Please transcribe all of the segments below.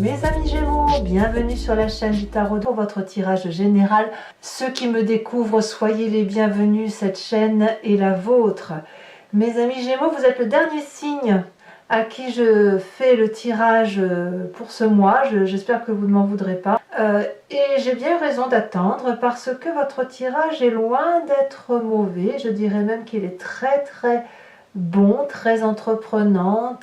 Mes amis Gémeaux, bienvenue sur la chaîne du Tarot pour votre tirage général. Ceux qui me découvrent, soyez les bienvenus, cette chaîne est la vôtre. Mes amis Gémeaux, vous êtes le dernier signe à qui je fais le tirage pour ce mois. J'espère que vous ne m'en voudrez pas. Et j'ai bien eu raison d'attendre parce que votre tirage est loin d'être mauvais. Je dirais même qu'il est très bon, très entreprenant,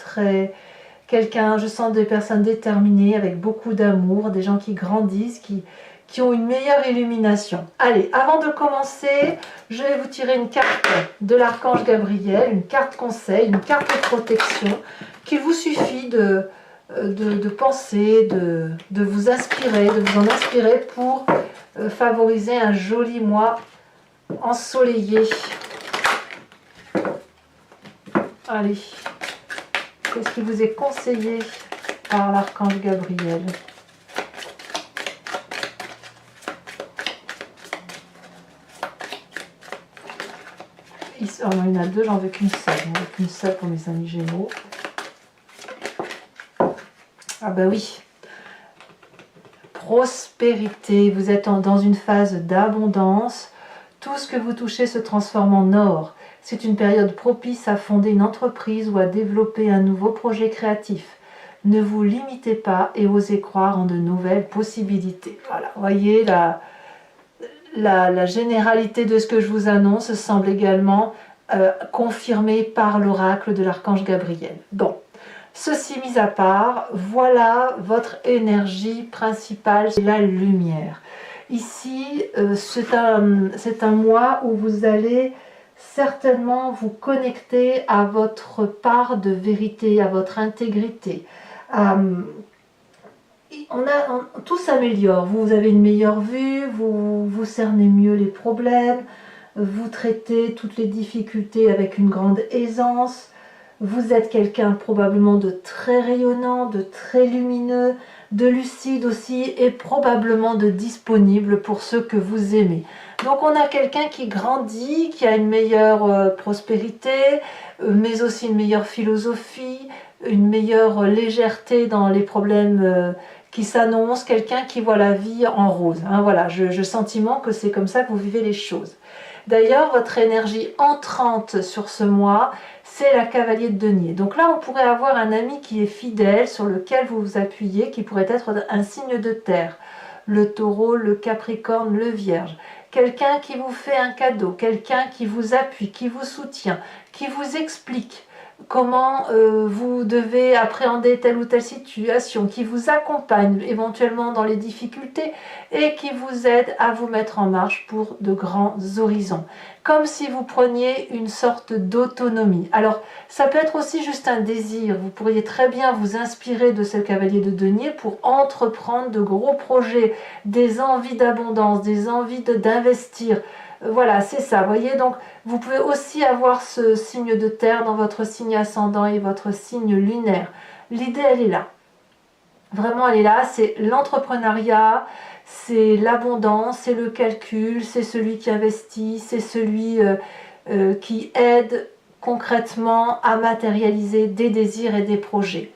je sens des personnes déterminées, avec beaucoup d'amour, des gens qui grandissent, qui ont une meilleure illumination. Allez, avant de commencer, je vais vous tirer une carte de l'archange Gabriel, une carte conseil, une carte de protection, qu'il vous suffit de penser, de vous inspirer, de vous en inspirer pour favoriser un joli mois ensoleillé. Allez. Qu'est-ce qui vous est conseillé par l'archange Gabriel? Il y en a deux, j'en veux qu'une seule. J'en veux qu'une seule pour mes amis Gémeaux. Ah ben oui. Prospérité. Vous êtes dans une phase d'abondance. Tout ce que vous touchez se transforme en or. C'est une période propice à fonder une entreprise ou à développer un nouveau projet créatif. Ne vous limitez pas et osez croire en de nouvelles possibilités. Voilà, voyez, la généralité de ce que je vous annonce semble également confirmée par l'oracle de l'archange Gabriel. Bon, ceci mis à part, voilà votre énergie principale, c'est la lumière. Ici, c'est un mois où vous allez certainement vous connecter à votre part de vérité, à votre intégrité. Tout s'améliore, vous avez une meilleure vue, vous cernez mieux les problèmes, vous traitez toutes les difficultés avec une grande aisance, vous êtes quelqu'un probablement de très rayonnant, de très lumineux, de lucide aussi et probablement de disponible pour ceux que vous aimez. Donc on a quelqu'un qui grandit, qui a une meilleure prospérité, mais aussi une meilleure philosophie, une meilleure légèreté dans les problèmes qui s'annoncent, quelqu'un qui voit la vie en rose. Hein, voilà, je sentiment que c'est comme ça que vous vivez les choses. D'ailleurs, votre énergie entrante sur ce mois, c'est la cavalier de denier. Donc là, on pourrait avoir un ami qui est fidèle, sur lequel vous vous appuyez, qui pourrait être un signe de terre. Le taureau, le capricorne, le vierge. Quelqu'un qui vous fait un cadeau, quelqu'un qui vous appuie, qui vous soutient, qui vous explique comment vous devez appréhender telle ou telle situation, qui vous accompagne éventuellement dans les difficultés et qui vous aide à vous mettre en marche pour de grands horizons. Comme si vous preniez une sorte d'autonomie. Alors, ça peut être aussi juste un désir. Vous pourriez très bien vous inspirer de ce cavalier de denier pour entreprendre de gros projets, des envies d'abondance, des envies d'investir. Voilà, c'est ça, vous voyez, donc vous pouvez aussi avoir ce signe de terre dans votre signe ascendant et votre signe lunaire. L'idée, elle est là. Vraiment, elle est là, c'est l'entrepreneuriat, c'est l'abondance, c'est le calcul, c'est celui qui investit, c'est celui qui aide concrètement à matérialiser des désirs et des projets.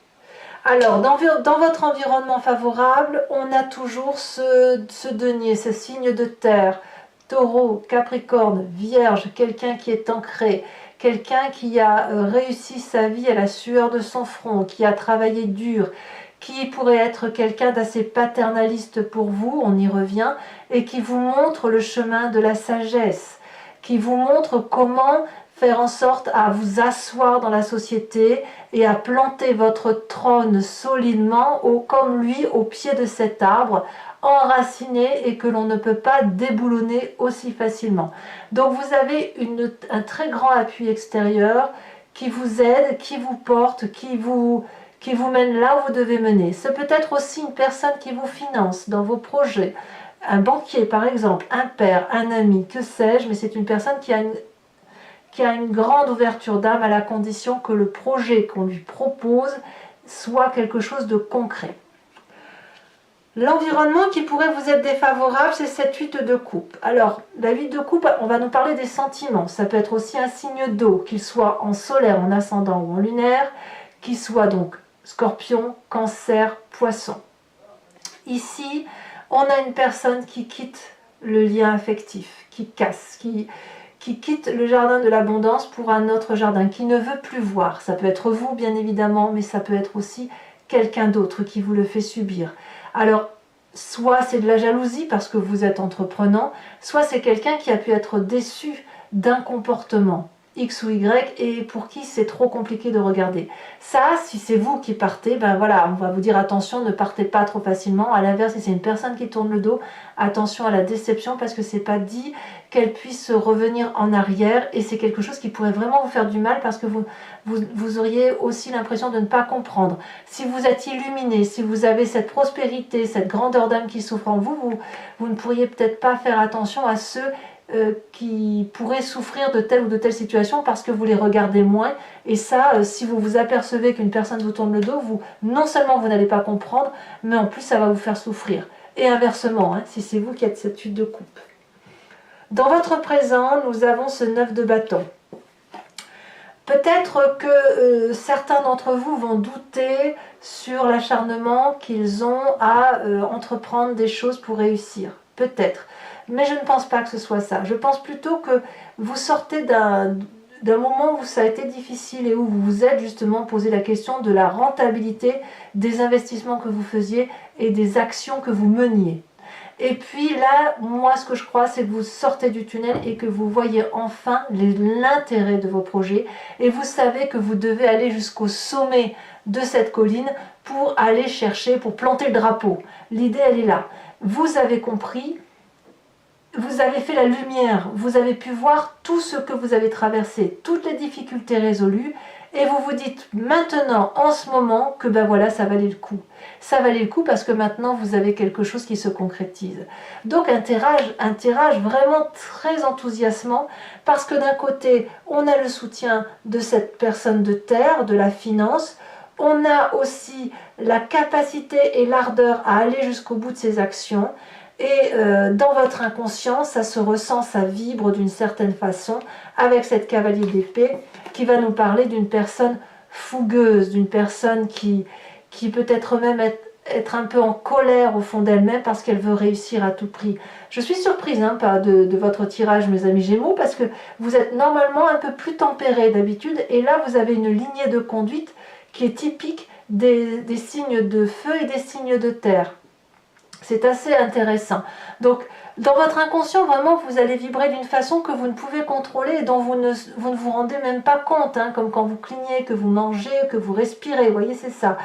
Alors, dans votre environnement favorable, on a toujours ce denier, ce signe de terre, Taureau, Capricorne, Vierge, quelqu'un qui est ancré, quelqu'un qui a réussi sa vie à la sueur de son front, qui a travaillé dur, qui pourrait être quelqu'un d'assez paternaliste pour vous, on y revient, et qui vous montre le chemin de la sagesse, qui vous montre comment faire en sorte à vous asseoir dans la société et à planter votre trône solidement, comme lui, au pied de cet arbre, enraciné et que l'on ne peut pas déboulonner aussi facilement. Donc vous avez un très grand appui extérieur qui vous aide, qui vous porte, qui vous mène là où vous devez mener. C'est peut-être aussi une personne qui vous finance dans vos projets. Un banquier par exemple, un père, un ami, que sais-je, mais c'est une personne qui a une grande ouverture d'âme à la condition que le projet qu'on lui propose soit quelque chose de concret. L'environnement qui pourrait vous être défavorable, c'est cette 8 de coupe. Alors, la 8 de coupe, on va nous parler des sentiments. Ça peut être aussi un signe d'eau, qu'il soit en solaire, en ascendant ou en lunaire, qu'il soit donc Scorpion, Cancer, Poisson. Ici, on a une personne qui quitte le lien affectif, qui casse, qui quitte le jardin de l'abondance pour un autre jardin, qui ne veut plus voir. Ça peut être vous, bien évidemment, mais ça peut être aussi quelqu'un d'autre qui vous le fait subir. Alors, soit c'est de la jalousie parce que vous êtes entreprenant, soit c'est quelqu'un qui a pu être déçu d'un comportement X ou Y et pour qui c'est trop compliqué de regarder. Ça, si c'est vous qui partez, ben voilà, on va vous dire attention, ne partez pas trop facilement. À l'inverse, si c'est une personne qui tourne le dos, attention à la déception parce que c'est pas dit qu'elle puisse revenir en arrière et c'est quelque chose qui pourrait vraiment vous faire du mal parce que vous auriez aussi l'impression de ne pas comprendre. Si vous êtes illuminé, si vous avez cette prospérité, cette grandeur d'âme qui s'offre en vous, vous ne pourriez peut-être pas faire attention à ceux qui pourraient souffrir de telle ou de telle situation parce que vous les regardez moins et ça, si vous vous apercevez qu'une personne vous tourne le dos, non seulement vous n'allez pas comprendre, mais en plus ça va vous faire souffrir. Et inversement, hein, si c'est vous qui êtes cette chute de coupe. Dans votre présent, nous avons ce 9 de bâton. Peut-être que certains d'entre vous vont douter sur l'acharnement qu'ils ont à entreprendre des choses pour réussir. Peut-être. Mais je ne pense pas que ce soit ça. Je pense plutôt que vous sortez d'un moment où ça a été difficile et où vous vous êtes justement posé la question de la rentabilité des investissements que vous faisiez et des actions que vous meniez. Et puis là, moi ce que je crois, c'est que vous sortez du tunnel et que vous voyez enfin l'intérêt de vos projets et vous savez que vous devez aller jusqu'au sommet de cette colline pour aller chercher, pour planter le drapeau. L'idée, elle est là. Vous avez compris. Vous avez fait la lumière, vous avez pu voir tout ce que vous avez traversé, toutes les difficultés résolues, et vous vous dites maintenant, en ce moment, que ben voilà, ça valait le coup. Ça valait le coup parce que maintenant, vous avez quelque chose qui se concrétise. Donc un tirage vraiment très enthousiasmant, parce que d'un côté, on a le soutien de cette personne de terre, de la finance, on a aussi la capacité et l'ardeur à aller jusqu'au bout de ses actions, et dans votre inconscient, ça se ressent, ça vibre d'une certaine façon avec cette cavalier d'épée qui va nous parler d'une personne fougueuse, d'une personne qui peut-être même être un peu en colère au fond d'elle-même parce qu'elle veut réussir à tout prix. Je suis surprise hein, de votre tirage, mes amis Gémeaux, parce que vous êtes normalement un peu plus tempérés d'habitude et là, vous avez une lignée de conduite qui est typique des signes de feu et des signes de terre. C'est assez intéressant. Donc, dans votre inconscient, vraiment, vous allez vibrer d'une façon que vous ne pouvez contrôler et dont vous ne vous rendez même pas compte, hein, comme quand vous clignez, que vous mangez, que vous respirez. Vous voyez, c'est ça.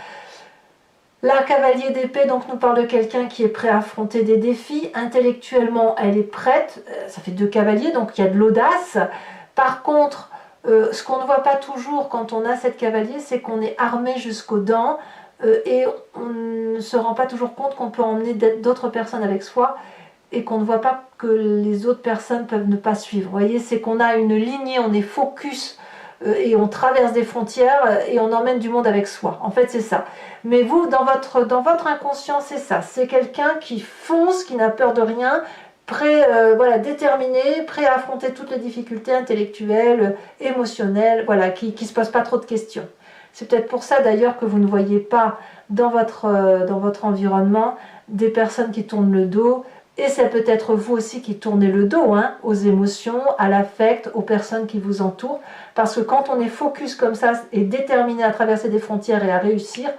La cavalier d'épée donc nous parle de quelqu'un qui est prêt à affronter des défis. Intellectuellement, elle est prête. Ça fait 2 cavaliers, donc il y a de l'audace. Par contre, ce qu'on ne voit pas toujours quand on a cette cavalier, c'est qu'on est armé jusqu'aux dents. Et on ne se rend pas toujours compte qu'on peut emmener d'autres personnes avec soi et qu'on ne voit pas que les autres personnes peuvent ne pas suivre. Vous voyez, c'est qu'on a une lignée, on est focus et on traverse des frontières et on emmène du monde avec soi. En fait, c'est ça. Mais vous, dans votre inconscient, c'est ça. C'est quelqu'un qui fonce, qui n'a peur de rien, prêt, voilà, déterminé, prêt à affronter toutes les difficultés intellectuelles, émotionnelles, voilà, qui ne se pose pas trop de questions. C'est peut-être pour ça d'ailleurs que vous ne voyez pas dans votre environnement des personnes qui tournent le dos. Et c'est peut-être vous aussi qui tournez le dos hein, aux émotions, à l'affect, aux personnes qui vous entourent. Parce que quand on est focus comme ça et déterminé à traverser des frontières et à réussir,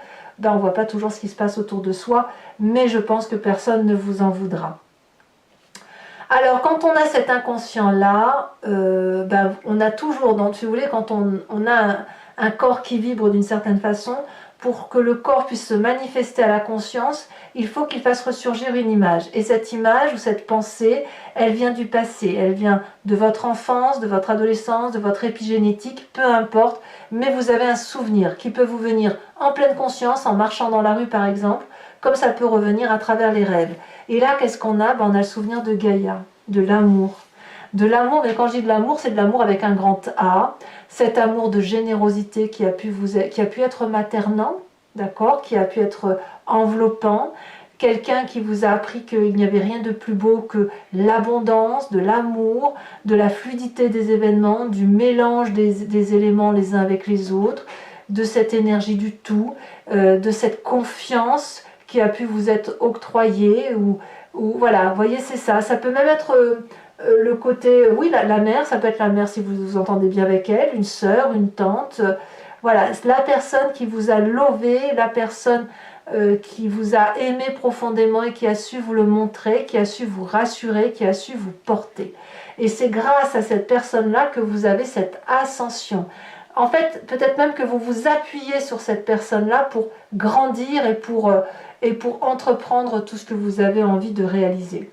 ben on ne voit pas toujours ce qui se passe autour de soi. Mais je pense que personne ne vous en voudra. Alors, quand on a cet inconscient-là, ben, on a toujours, donc, si vous voulez, quand on a un corps qui vibre d'une certaine façon, pour que le corps puisse se manifester à la conscience, il faut qu'il fasse ressurgir une image. Et cette image ou cette pensée, elle vient du passé, elle vient de votre enfance, de votre adolescence, de votre épigénétique, peu importe, mais vous avez un souvenir qui peut vous venir en pleine conscience, en marchant dans la rue par exemple, comme ça peut revenir à travers les rêves. Et là, qu'est-ce qu'on a? Ben, on a le souvenir de Gaïa, de l'amour. De l'amour, mais quand je dis de l'amour, c'est de l'amour avec un grand A. Cet amour de générosité qui a pu être maternant, d'accord, qui a pu être enveloppant. Quelqu'un qui vous a appris qu'il n'y avait rien de plus beau que l'abondance, de l'amour, de la fluidité des événements, du mélange des éléments les uns avec les autres, de cette énergie du tout, de cette confiance qui a pu vous être octroyé, ou voilà, vous voyez, c'est ça. Ça peut même être le côté, oui, la mère, ça peut être la mère si vous vous entendez bien avec elle, une sœur, une tante, voilà, la personne qui vous a lové, la personne qui vous a aimé profondément et qui a su vous le montrer, qui a su vous rassurer, qui a su vous porter. Et c'est grâce à cette personne-là que vous avez cette ascension. En fait, peut-être même que vous vous appuyez sur cette personne-là pour grandir et pour entreprendre tout ce que vous avez envie de réaliser.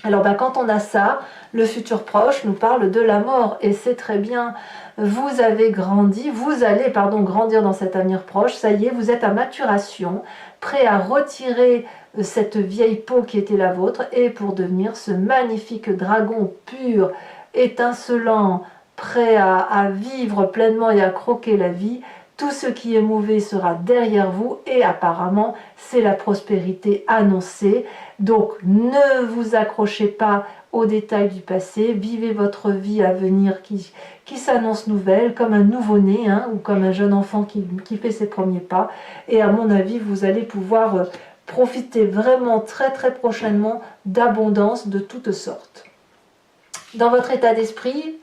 Alors quand on a ça, le futur proche nous parle de la mort, et c'est très bien. Vous avez grandi, vous allez grandir dans cet avenir proche, ça y est, vous êtes à maturation, prêt à retirer cette vieille peau qui était la vôtre, et pour devenir ce magnifique dragon pur, étincelant, prêt à vivre pleinement et à croquer la vie. Tout ce qui est mauvais sera derrière vous, et apparemment c'est la prospérité annoncée. Donc ne vous accrochez pas aux détails du passé, vivez votre vie à venir qui s'annonce nouvelle, comme un nouveau-né, ou comme un jeune enfant qui fait ses premiers pas. Et à mon avis, vous allez pouvoir profiter vraiment très très prochainement d'abondance de toutes sortes. Dans votre état d'esprit,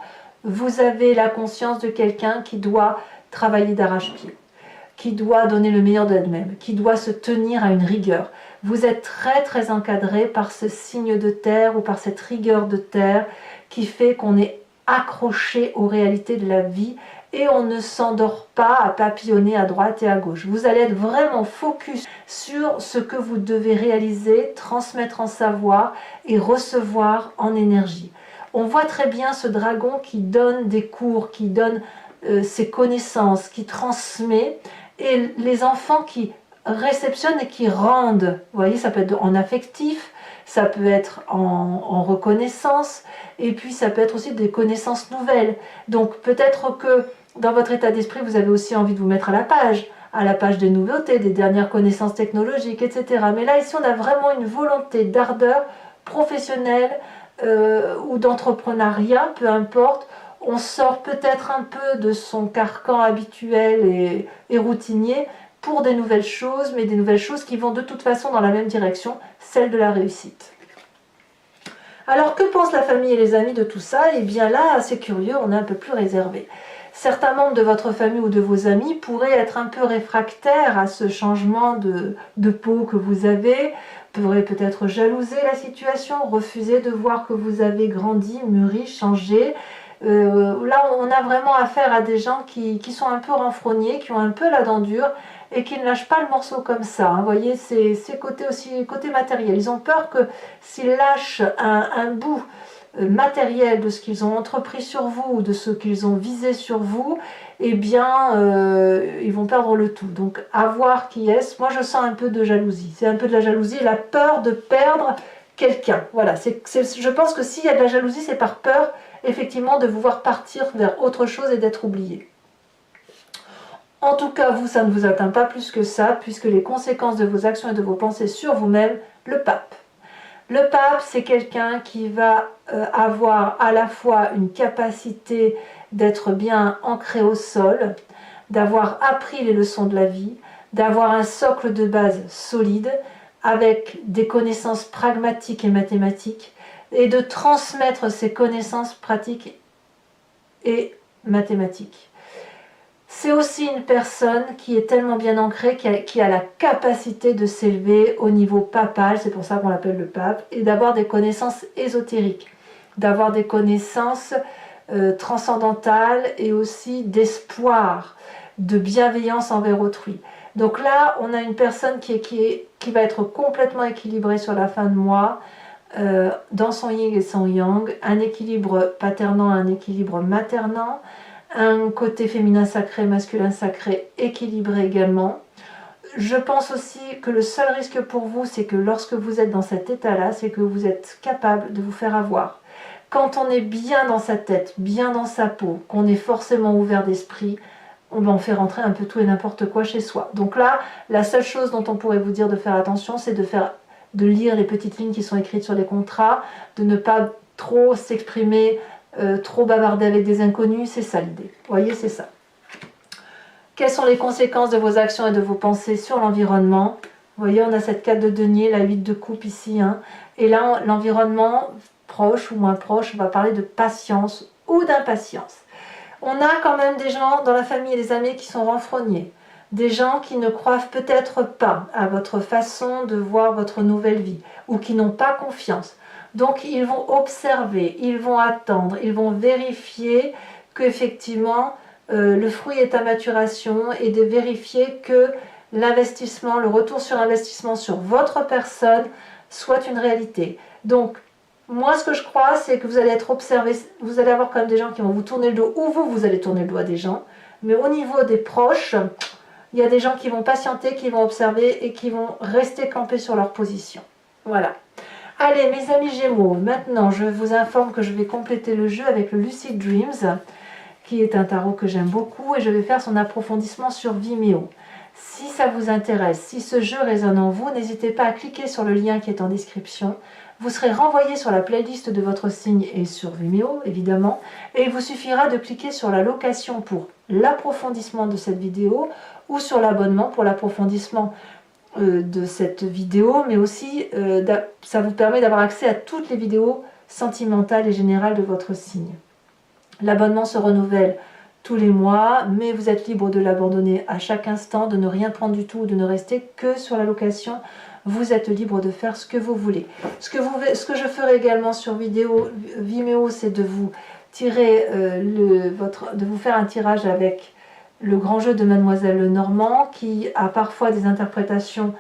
vous avez la conscience de quelqu'un qui doit travailler d'arrache-pied, qui doit donner le meilleur d'elle-même, qui doit se tenir à une rigueur. Vous êtes très très encadré par ce signe de terre ou par cette rigueur de terre qui fait qu'on est accroché aux réalités de la vie et on ne s'endort pas à papillonner à droite et à gauche. Vous allez être vraiment focus sur ce que vous devez réaliser, transmettre en savoir et recevoir en énergie. On voit très bien ce dragon qui donne des cours, qui donne ses connaissances, qui transmet, et les enfants qui réceptionnent et qui rendent. Vous voyez, ça peut être en affectif, ça peut être en reconnaissance, et puis ça peut être aussi des connaissances nouvelles. Donc peut-être que dans votre état d'esprit, vous avez aussi envie de vous mettre à la page des nouveautés, des dernières connaissances technologiques, etc. Mais là, ici, on a vraiment une volonté d'ardeur professionnelle ou d'entrepreneuriat, peu importe. On sort peut-être un peu de son carcan habituel et routinier pour des nouvelles choses, mais des nouvelles choses qui vont de toute façon dans la même direction, celle de la réussite. Alors que pensent la famille et les amis de tout ça? Eh bien là, c'est curieux, on est un peu plus réservé. Certains membres de votre famille ou de vos amis pourraient être un peu réfractaires à ce changement de peau que vous avez, pourraient peut-être jalouser la situation, refuser de voir que vous avez grandi, mûri, changé. Là, on a vraiment affaire à des gens qui sont un peu renfrognés, qui ont un peu la dent dure et qui ne lâchent pas le morceau comme ça. Vous voyez, c'est côté matériel. Ils ont peur que s'ils lâchent un bout matériel de ce qu'ils ont entrepris sur vous ou de ce qu'ils ont visé sur vous, eh bien, ils vont perdre le tout. Donc, à voir qui est-ce. Moi, je sens un peu de jalousie. C'est un peu de la jalousie, la peur de perdre quelqu'un. Voilà, je pense que s'il y a de la jalousie, c'est par peur, effectivement, de vous voir partir vers autre chose et d'être oublié. En tout cas, vous, ça ne vous atteint pas plus que ça, puisque les conséquences de vos actions et de vos pensées sur vous-même, le pape. Le pape, c'est quelqu'un qui va avoir à la fois une capacité d'être bien ancré au sol, d'avoir appris les leçons de la vie, d'avoir un socle de base solide, avec des connaissances pragmatiques et mathématiques, et de transmettre ces connaissances pratiques et mathématiques. C'est aussi une personne qui est tellement bien ancrée, qui a la capacité de s'élever au niveau papal, c'est pour ça qu'on l'appelle le pape, et d'avoir des connaissances ésotériques, d'avoir des connaissances transcendantales et aussi d'espoir, de bienveillance envers autrui. Donc là, on a une personne qui va être complètement équilibrée sur la fin de mois, dans son yin et son yang, un équilibre paternant, un équilibre maternant, un côté féminin sacré, masculin sacré équilibré également. Je pense aussi que le seul risque pour vous, c'est que lorsque vous êtes dans cet état-là, c'est que vous êtes capable de vous faire avoir. Quand on est bien dans sa tête, bien dans sa peau, qu'on est forcément ouvert d'esprit, on fait rentrer un peu tout et n'importe quoi chez soi. Donc là, la seule chose dont on pourrait vous dire de faire attention, c'est de lire les petites lignes qui sont écrites sur les contrats, de ne pas trop s'exprimer, trop bavarder avec des inconnus, c'est ça l'idée. Vous voyez, c'est ça. Quelles sont les conséquences de vos actions et de vos pensées sur l'environnement? Vous voyez, on a cette 4 de denier, la 8 de coupe ici. Hein. Et là, l'environnement proche ou moins proche, on va parler de patience ou d'impatience. On a quand même des gens dans la famille et les amis qui sont renfrognés. Des gens qui ne croient peut-être pas à votre façon de voir votre nouvelle vie ou qui n'ont pas confiance. Donc ils vont observer, ils vont attendre, ils vont vérifier qu'effectivement le fruit est à maturation et de vérifier que l'investissement, le retour sur investissement sur votre personne soit une réalité. Donc moi, ce que je crois, c'est que vous allez être observé, vous allez avoir quand même des gens qui vont vous tourner le dos, ou vous allez tourner le dos à des gens. Mais au niveau des proches, il y a des gens qui vont patienter, qui vont observer et qui vont rester campés sur leur position. Voilà. Allez, mes amis Gémeaux, maintenant, je vous informe que je vais compléter le jeu avec le Lucid Dreams, qui est un tarot que j'aime beaucoup, et je vais faire son approfondissement sur Vimeo. Si ça vous intéresse, si ce jeu résonne en vous, n'hésitez pas à cliquer sur le lien qui est en description. Vous serez renvoyé sur la playlist de votre signe et sur Vimeo, évidemment. Et il vous suffira de cliquer sur la location pour l'approfondissement de cette vidéo ou sur l'abonnement pour l'approfondissement de cette vidéo. Mais aussi, ça vous permet d'avoir accès à toutes les vidéos sentimentales et générales de votre signe. L'abonnement se renouvelle tous les mois, mais vous êtes libre de l'abandonner à chaque instant, de ne rien prendre du tout, de ne rester que sur la location. Vous êtes libre de faire ce que vous voulez. Ce que je ferai également sur Vimeo, c'est de vous tirer de vous faire un tirage avec le grand jeu de Mademoiselle Lenormand, qui a parfois des interprétations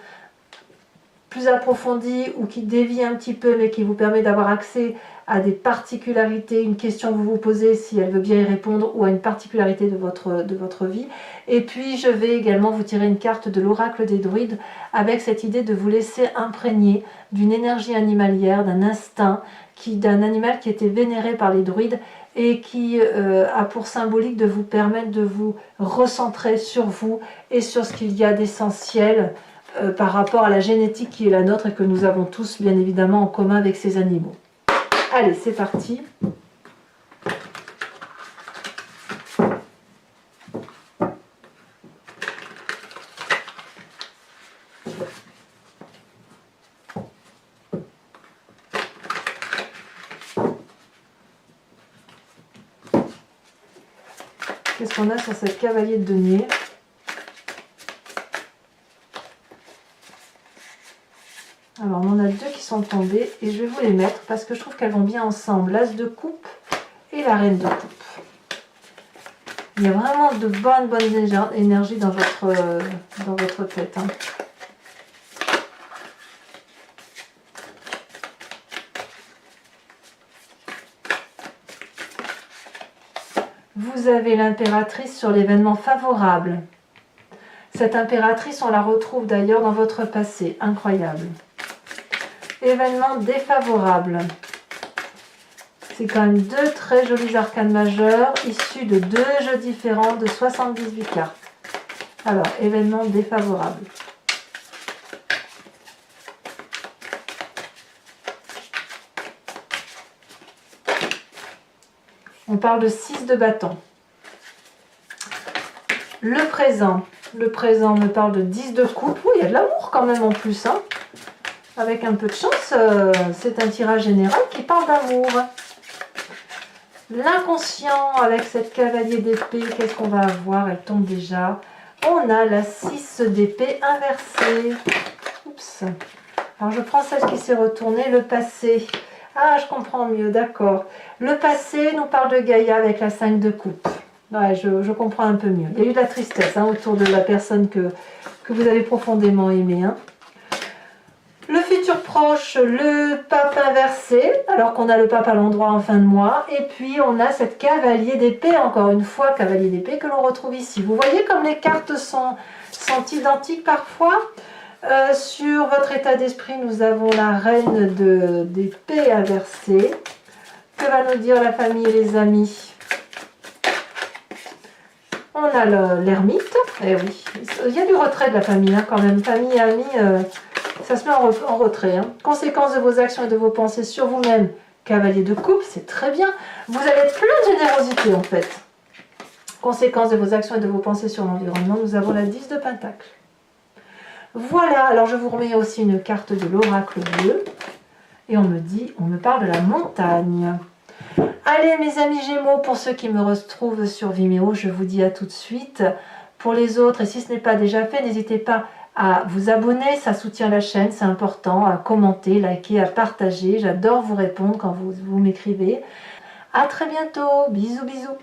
plus approfondies ou qui dévie un petit peu, mais qui vous permet d'avoir accès à des particularités, une question que vous vous posez, si elle veut bien y répondre, ou à une particularité de votre vie. Et puis je vais également vous tirer une carte de l'oracle des druides, avec cette idée de vous laisser imprégner d'une énergie animalière, d'un instinct, d'un animal qui était vénéré par les druides, et qui a pour symbolique de vous permettre de vous recentrer sur vous, et sur ce qu'il y a d'essentiel, par rapport à la génétique qui est la nôtre, et que nous avons tous bien évidemment en commun avec ces animaux. Allez, c'est parti. Qu'est-ce qu'on a sur cette cavalier de denier? Alors, on en a deux qui sont tombées et je vais vous les mettre parce que je trouve qu'elles vont bien ensemble. L'as de coupe et la reine de coupe. Il y a vraiment de bonnes énergies dans votre tête. Hein. Vous avez l'impératrice sur l'événement favorable. Cette impératrice, on la retrouve d'ailleurs dans votre passé. Incroyable. Événement défavorable. C'est quand même deux très jolis arcanes majeurs issus de deux jeux différents de 78 cartes. Alors, événement défavorable. On parle de 6 de bâton. Le présent. Le présent me parle de 10 de coupe. Oui, il y a de l'amour quand même en plus. Hein. Avec un peu de chance, c'est un tirage général qui parle d'amour. L'inconscient avec cette cavalier d'épée, qu'est-ce qu'on va avoir? Elle tombe déjà. On a la 6 d'épée inversée. Oups. Alors je prends celle qui s'est retournée, le passé. Ah, je comprends mieux, d'accord. Le passé nous parle de Gaïa avec la 5 de coupe. Ouais, je comprends un peu mieux. Il y a eu de la tristesse autour de la personne que vous avez profondément aimée. Hein. Le futur proche, le pape inversé, alors qu'on a le pape à l'endroit en fin de mois. Et puis on a cette cavalier d'épée, encore une fois, cavalier d'épée que l'on retrouve ici. Vous voyez comme les cartes sont identiques parfois. Sur votre état d'esprit, nous avons la reine d'épée inversée. Que va nous dire la famille et les amis? On a l'ermite. Eh oui, il y a du retrait de la famille hein, quand même. Famille et amis, ça se met en retrait. Hein. Conséquence de vos actions et de vos pensées sur vous-même. Cavalier de coupe, c'est très bien. Vous allez être plein de générosité en fait. Conséquence de vos actions et de vos pensées sur l'environnement, nous avons la 10 de pentacle. Voilà, alors je vous remets aussi une carte de l'oracle bleu. Et on me parle de la montagne. Allez mes amis Gémeaux, pour ceux qui me retrouvent sur Vimeo, je vous dis à tout de suite. Pour les autres, et si ce n'est pas déjà fait, n'hésitez pas à vous abonner, ça soutient la chaîne, c'est important, à commenter, liker, à partager. J'adore vous répondre quand vous m'écrivez. À très bientôt, bisous bisous.